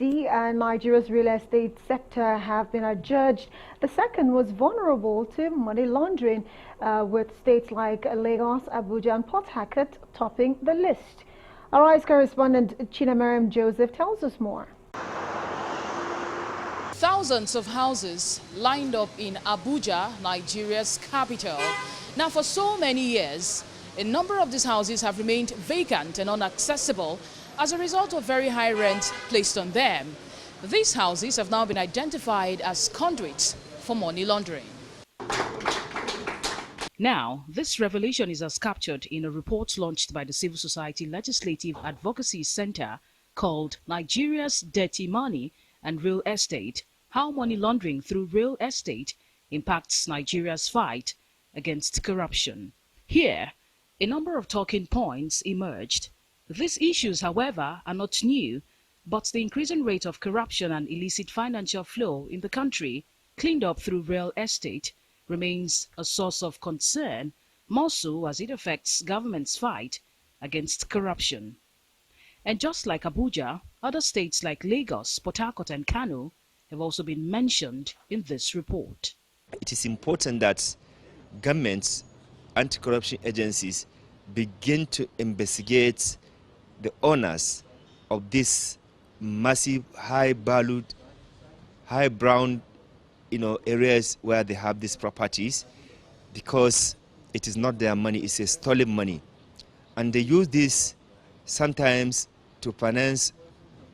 GST and Nigeria's real estate sector have been adjudged. The second was vulnerable to money laundering, with states like Lagos, Abuja and Port-Harcourt topping the list. ARISEN correspondent Chinaemerem Joseph tells us more. Thousands of houses lined up in Abuja, Nigeria's capital. Now, for so many years, a number of these houses have remained vacant and inaccessible as a result of very high rent placed on them. These houses have now been identified as conduits for money laundering. Now, this revelation is as captured in a report launched by the Civil Society Legislative Advocacy Center called Nigeria's Dirty Money and Real Estate: How Money Laundering Through Real Estate Impacts Nigeria's Fight Against Corruption. Here, a number of talking points emerged. These issues, however, are not new, but the increasing rate of corruption and illicit financial flow in the country, cleaned up through real estate, remains a source of concern, more so as it affects government's fight against corruption. And just like Abuja, other states like Lagos, Port-Harcourt and Kano have also been mentioned in this report. It is important that governments, anti-corruption agencies begin to investigate the owners of these massive, high-valued, high-brown, areas where they have these properties, because it is not their money, it's a stolen money. And they use this sometimes to finance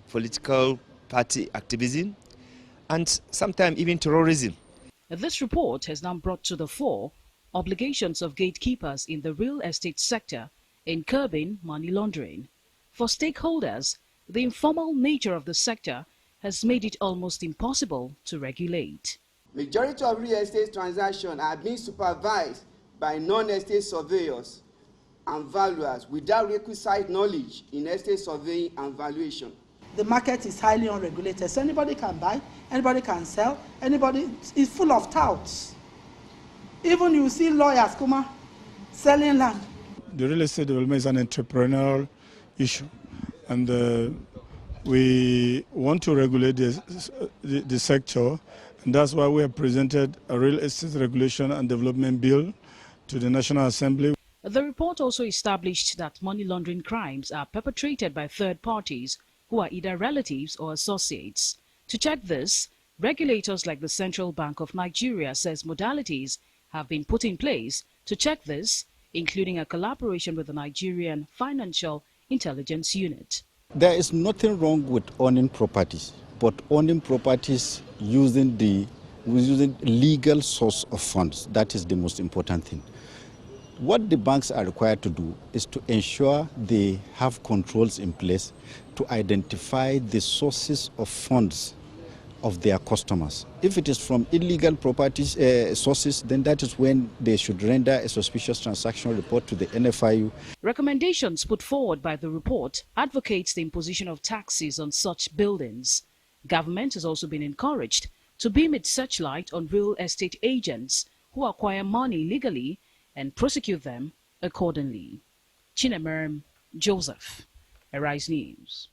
political party activism and sometimes even terrorism. This report has now brought to the fore obligations of gatekeepers in the real estate sector in curbing money laundering. For stakeholders, the informal nature of the sector has made it almost impossible to regulate. Majority of real estate transactions are being supervised by non-estate surveyors and valuers without requisite knowledge in estate surveying and valuation. The market is highly unregulated, so anybody can buy, anybody can sell, anybody is full of touts. Even you see lawyers selling land. The real estate development is an entrepreneurial issue, and we want to regulate the sector, and that's why we have presented a real estate regulation and development bill to the National Assembly. The report also established that money laundering crimes are perpetrated by third parties who are either relatives or associates. To check this, regulators like the Central Bank of Nigeria says modalities have been put in place to check this, including a collaboration with the Nigerian Financial Intelligence Unit. There is nothing wrong with owning properties, but owning properties using legal source of funds, that is the most important thing. What the banks are required to do is to ensure they have controls in place to identify the sources of funds of their customers. If it is from illegal properties sources, then that is when they should render a suspicious transaction report to the NFIU. Recommendations put forward by the report advocates the imposition of taxes on such buildings. Government has also been encouraged to beam its searchlight on real estate agents who acquire money legally and prosecute them accordingly. Chinaemerem Joseph, ARISEN News.